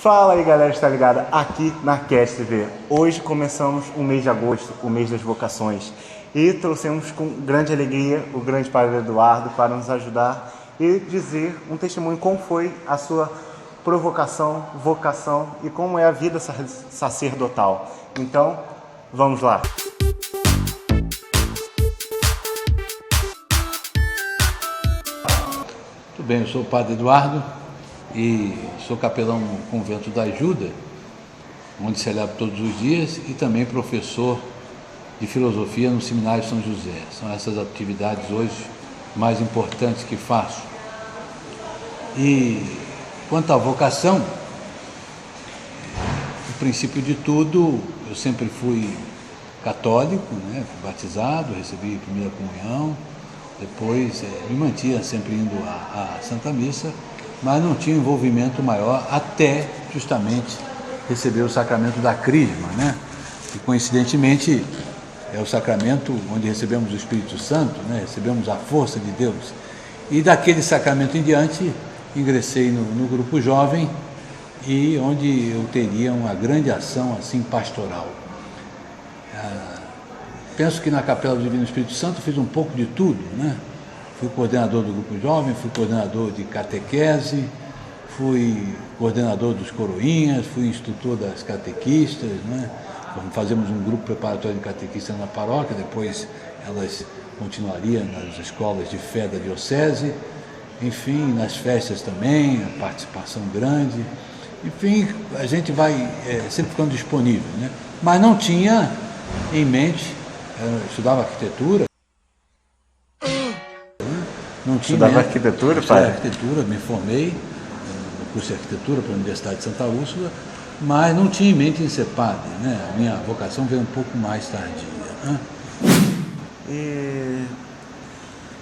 Fala aí, galera, está ligada aqui na Cast TV. Hoje começamos o mês de agosto, o mês das vocações, e trouxemos com grande alegria o grande Padre Eduardo para nos ajudar e dizer um testemunho como foi a sua provocação, vocação e como é a vida sacerdotal. Então, vamos lá. Tudo bem, eu sou o Padre Eduardo e sou capelão no Convento da Ajuda, onde celebro todos os dias, e também professor de filosofia no Seminário São José. São essas atividades hoje mais importantes que faço. E quanto à vocação, no princípio de tudo, eu sempre fui católico, fui batizado, recebi a primeira comunhão, depois me mantinha sempre indo à Santa Missa, mas não tinha envolvimento maior até justamente receber o sacramento da Crisma, que coincidentemente é o sacramento onde recebemos o Espírito Santo, recebemos a força de Deus. E daquele sacramento em diante ingressei no grupo jovem, e onde eu teria uma grande ação assim pastoral. Penso que na Capela do Divino Espírito Santo fiz um pouco de tudo, Fui coordenador do grupo jovem, fui coordenador de catequese, fui coordenador dos coroinhas, fui instrutor das catequistas, Fazemos um grupo preparatório de catequistas na paróquia, depois elas continuariam nas escolas de fé da diocese, enfim, nas festas também, a participação grande, enfim, a gente vai sempre ficando disponível, Mas não tinha em mente, eu estudava arquitetura, não tinha Estudava arquitetura, pai? Arquitetura, me formei no curso de arquitetura pela Universidade de Santa Úrsula, mas não tinha em mente em ser padre, A minha vocação veio um pouco mais tardia,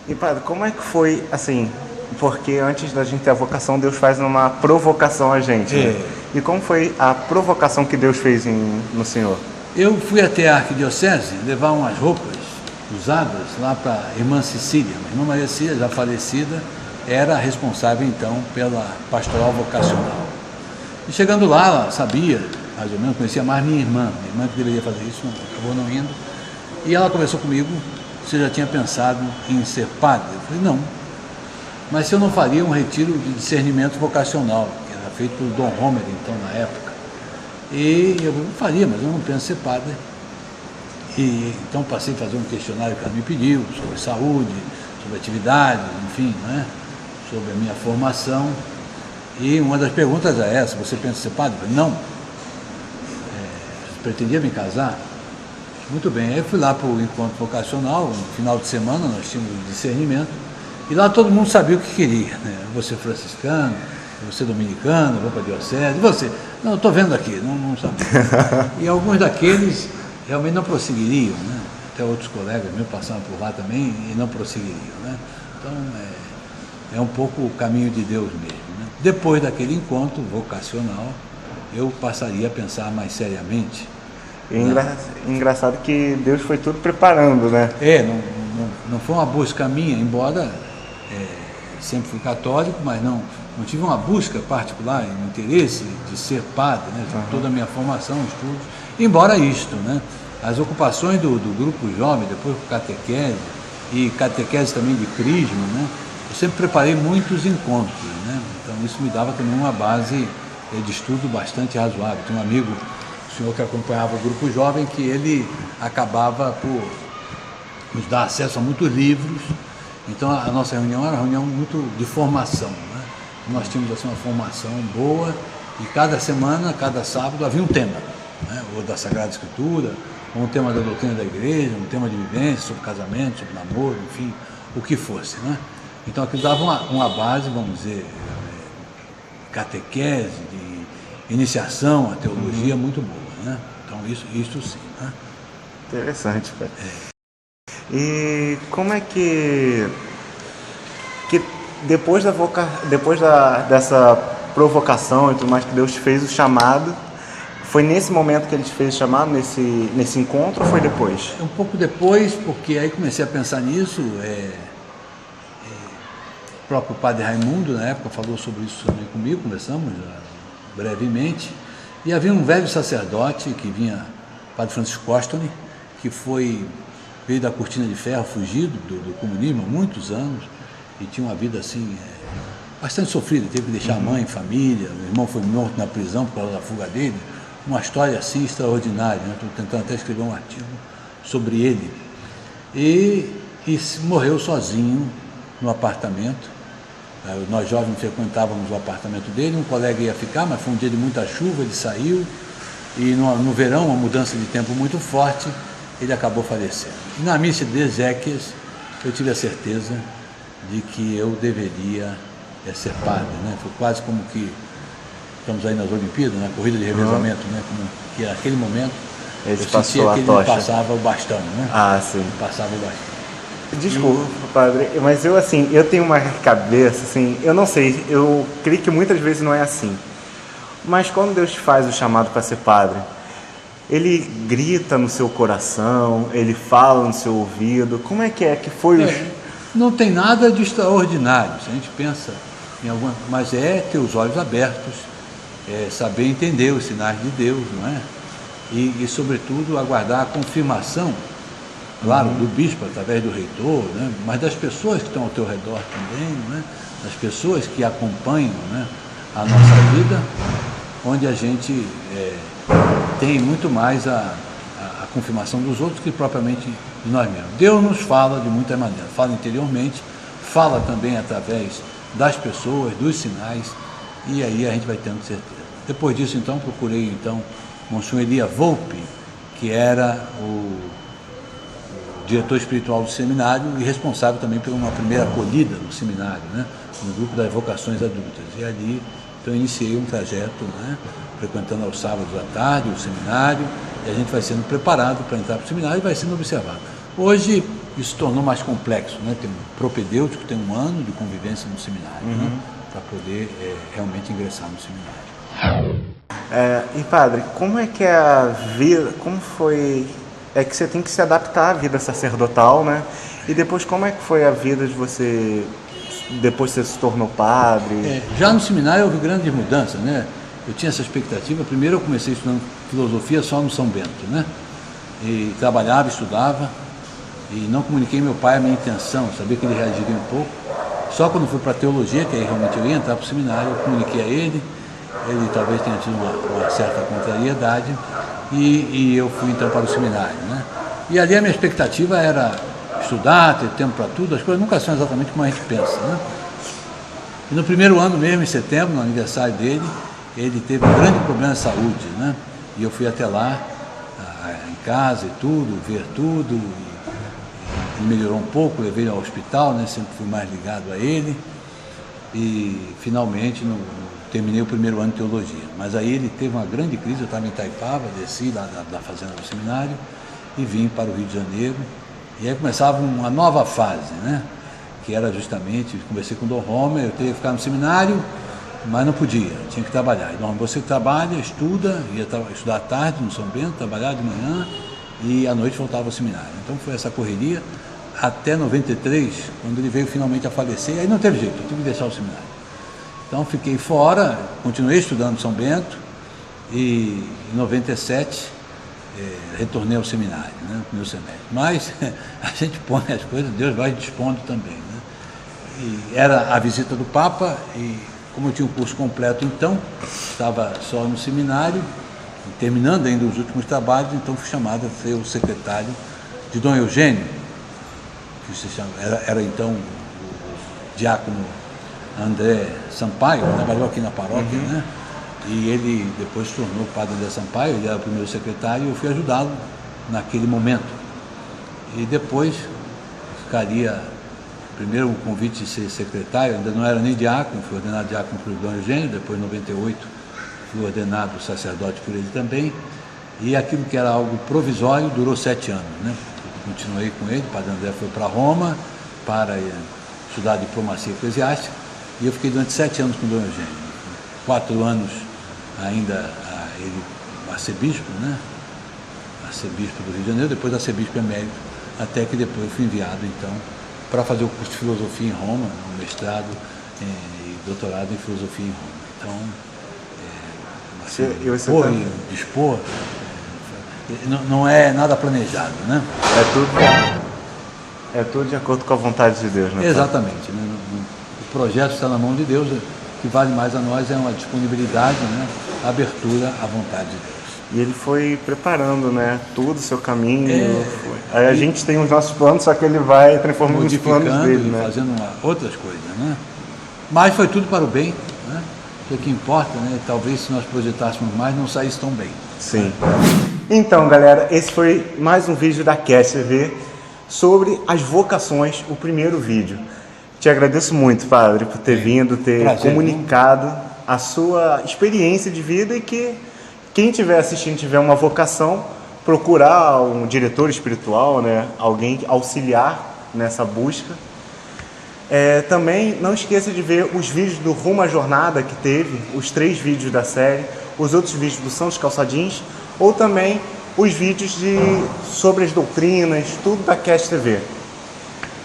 E padre, como é que foi, assim, porque antes da gente ter a vocação, Deus faz uma provocação a gente, E como foi a provocação que Deus fez no senhor? Eu fui até a arquidiocese levar umas roupas usadas lá para a irmã Cecília. A irmã Maria Cecília, já falecida, era responsável então pela pastoral vocacional. E chegando lá, ela sabia, mais ou menos, conhecia mais minha irmã que deveria fazer isso, acabou não indo. E ela conversou comigo, você já tinha pensado em ser padre? Eu falei, não. Mas se eu não faria um retiro de discernimento vocacional, que era feito pelo Dom Homer, então, na época. E eu faria, mas eu não penso em ser padre. E então passei a fazer um questionário que ela me pediu, sobre saúde, sobre atividades, enfim, sobre a minha formação. E uma das perguntas é essa: você pensa em ser padre? Eu falei, não. Você pretendia me casar? Muito bem, aí eu fui lá para o encontro vocacional, no final de semana nós tínhamos discernimento, e lá todo mundo sabia o que queria, Você franciscano, você dominicano, vou para a diocese, e você? Não, eu estou vendo aqui, não sabia. E alguns daqueles realmente não prosseguiriam, Até outros colegas meus passaram por lá também e não prosseguiriam, Então é um pouco o caminho de Deus mesmo, Depois daquele encontro vocacional, eu passaria a pensar mais seriamente. Engraçado que Deus foi tudo preparando, Não foi uma busca minha, embora sempre fui católico, mas não tive uma busca particular, um interesse de ser padre, toda a minha formação, estudos, embora isto, as ocupações do grupo jovem, depois catequese, e catequese também de crisma, eu sempre preparei muitos encontros, então isso me dava também uma base de estudo bastante razoável. Tem um amigo, o senhor que acompanhava o grupo jovem, que ele acabava por nos dar acesso a muitos livros, então a nossa reunião era uma reunião muito de formação, Nós tínhamos assim uma formação boa, e cada semana, cada sábado havia um tema, ou da Sagrada Escritura, ou um tema da doutrina da igreja, um tema de vivência, sobre casamento, sobre namoro, enfim, o que fosse, Então aquilo dava uma base, vamos dizer, catequese, de iniciação à teologia muito boa, Então isso sim, Interessante, pai. E como é que depois dessa provocação e tudo mais, que Deus te fez o chamado, foi nesse momento que Ele te fez o chamado, nesse encontro, ou foi depois? Um pouco depois, porque aí comecei a pensar nisso. O próprio padre Raimundo, na época, falou sobre isso também comigo, conversamos brevemente, e havia um velho sacerdote que vinha, Padre Francisco Costoli, que veio da cortina de ferro, fugido do comunismo há muitos anos, e tinha uma vida assim, bastante sofrida, teve que deixar a mãe, família, o irmão foi morto na prisão por causa da fuga dele, uma história assim extraordinária, né? Estou tentando até escrever um artigo sobre ele, e morreu sozinho no apartamento. Nós jovens frequentávamos o apartamento dele, um colega ia ficar, mas foi um dia de muita chuva, ele saiu, e no verão, uma mudança de tempo muito forte, ele acabou falecendo. E na missa de exéquias, eu tive a certeza de que eu deveria ser padre, né? Foi quase como que, estamos aí nas Olimpíadas, na corrida de revezamento, né? Como que naquele momento, eu sentia que ele me passava o bastão, né? Ah, sim. Me passava o bastão. Desculpa, padre, mas eu tenho uma cabeça, assim, eu não sei, eu creio que muitas vezes não é assim. Mas quando Deus te faz o chamado para ser padre, Ele grita no seu coração, Ele fala no seu ouvido, como é que foi? Não tem nada de extraordinário, se a gente pensa em alguma, mas ter os olhos abertos, saber entender os sinais de Deus, não é? E sobretudo, aguardar a confirmação, claro, do bispo, através do reitor, né? Mas das pessoas que estão ao teu redor também, não é? Das pessoas que acompanham, né, a nossa vida, onde a gente tem muito mais a confirmação dos outros que propriamente de nós mesmos. Deus nos fala de muitas maneiras, fala interiormente, fala também através das pessoas, dos sinais, e aí a gente vai tendo certeza. Depois disso, então, procurei Monsenhor Elia Volpe, que era o diretor espiritual do seminário e responsável também por uma primeira acolhida no seminário, né, no grupo das vocações adultas. E ali, então, iniciei um trajeto, né, frequentando aos sábados à tarde o seminário, e a gente vai sendo preparado para entrar para o seminário e vai sendo observado. Hoje, isso se tornou mais complexo, né? Tem um propedêutico, tem 1 ano de convivência no seminário, né, para poder realmente ingressar no seminário. E padre, como é que é a vida, como foi, que você tem que se adaptar à vida sacerdotal, né? E depois, como é que foi a vida de você, depois que você se tornou padre? Já no seminário houve grandes mudanças, né? Eu tinha essa expectativa. Primeiro eu comecei estudando filosofia só no São Bento, né? E trabalhava, estudava, e não comuniquei ao meu pai a minha intenção, sabia que ele reagiria um pouco. Só quando fui para a teologia, que aí realmente eu ia entrar para o seminário, eu comuniquei a ele talvez tenha tido uma certa contrariedade, e eu fui então para o seminário, né? E ali a minha expectativa era estudar, ter tempo para tudo, as coisas nunca são exatamente como a gente pensa, né? E no primeiro ano mesmo, em setembro, no aniversário dele, ele teve um grande problema de saúde, né? E eu fui até lá, em casa e tudo, ver tudo, ele melhorou um pouco, levei ele ao hospital, né? Sempre fui mais ligado a ele, e finalmente terminei o primeiro ano de teologia. Mas aí ele teve uma grande crise, eu estava em Itaipava, desci lá da fazenda do seminário e vim para o Rio de Janeiro, e aí começava uma nova fase, né? Que era justamente, conversei com o Dom Romer, eu teria que ficar no seminário, mas não podia, tinha que trabalhar. Então, você trabalha, estuda, ia estudar à tarde no São Bento, trabalhar de manhã e à noite voltava ao seminário. Então foi essa correria até 93, quando ele veio finalmente a falecer, aí não teve jeito, eu tive que deixar o seminário. Então fiquei fora, continuei estudando no São Bento e em 97 retornei ao seminário, né, no primeiro semestre. Mas a gente põe as coisas, Deus vai dispondo também, né? E era a visita do Papa, e como eu tinha um curso completo então, estava só no seminário, terminando ainda os últimos trabalhos, então fui chamado a ser o secretário de Dom Eugênio, que se chama, era então o diácono André Sampaio, trabalhou aqui na paróquia, né? E ele depois se tornou o padre André Sampaio, ele era o primeiro secretário, e eu fui ajudá-lo naquele momento. E depois ficaria, primeiro um convite de ser secretário, ainda não era nem diácono, fui ordenado diácono por Dom Eugênio, depois em 98 fui ordenado sacerdote por ele também, e aquilo que era algo provisório durou 7 anos, né? Eu continuei com ele, o padre André foi para Roma para estudar diplomacia eclesiástica, e eu fiquei durante 7 anos com Dom Eugênio. 4 anos ainda ele arcebispo, né? Arcebispo do Rio de Janeiro, depois arcebispo emérito, até que depois fui enviado então para fazer o curso de filosofia em Roma, um mestrado e doutorado em filosofia em Roma. Então E você Pôr também. e dispor, não é nada planejado, né? É tudo de acordo com a vontade de Deus, né? Exatamente. Né? O projeto está na mão de Deus, o que vale mais a nós é uma disponibilidade, né? A abertura à vontade de Deus. E ele foi preparando, né, todo o seu caminho. Aí a gente tem os nossos planos, só que ele vai transformando os planos dele, e né? fazendo outras coisas, né? Mas foi tudo para o bem, né? O que importa, né? Talvez se nós projetássemos mais, não saísse tão bem. Sim. Então, galera, esse foi mais um vídeo da Cast TV sobre as vocações, o primeiro vídeo. Te agradeço muito, Padre, por ter vindo, ter comunicado a sua experiência de vida e que quem estiver assistindo tiver uma vocação, procurar um diretor espiritual, né? Alguém auxiliar nessa busca. Também não esqueça de ver os vídeos do Rumo à Jornada que teve, os 3 vídeos da série, os outros vídeos do Santos Calçadins, ou também os vídeos sobre as doutrinas, tudo da Cast TV.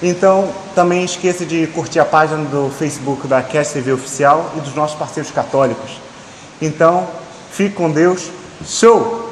Então, também esqueça de curtir a página do Facebook da Cast TV Oficial e dos nossos parceiros católicos. Então, fique com Deus. Show!